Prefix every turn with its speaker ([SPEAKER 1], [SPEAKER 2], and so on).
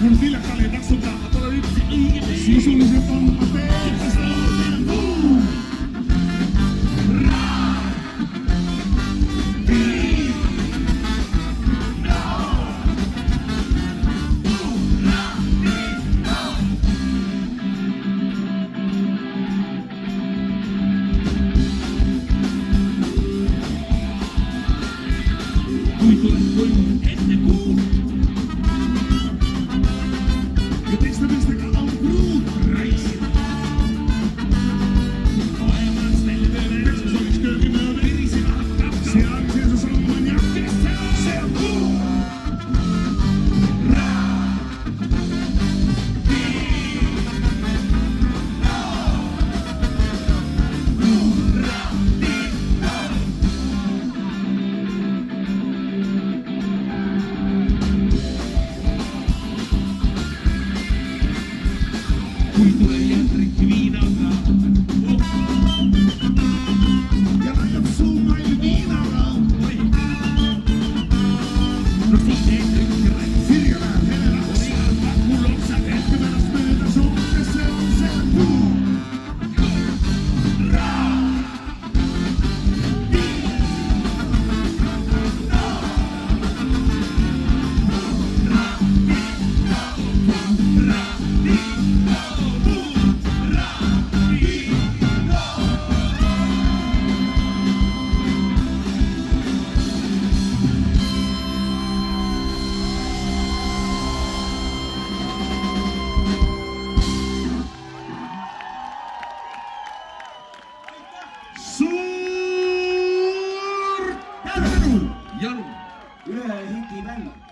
[SPEAKER 1] Mul viljakale taksuta, pole üksi õige. Sisuliselt on ma teekast olen kuu. Kui tuleb toimub enne kuud ja teiste meestega on kruud raisida. Aemast välja tööle, Texas oliks köögimööda virisima hakkab. Seal sees on maniak, kes see on kuu. Kui tule jätrik viinaga ja laiab suu mail viinaga. No siin ei kõik sirge läheb helelaks. Igal pakul oksad hetke pärast mööda sookes see on kuu. Suur tänu! Janu! Ühe hiti bänd.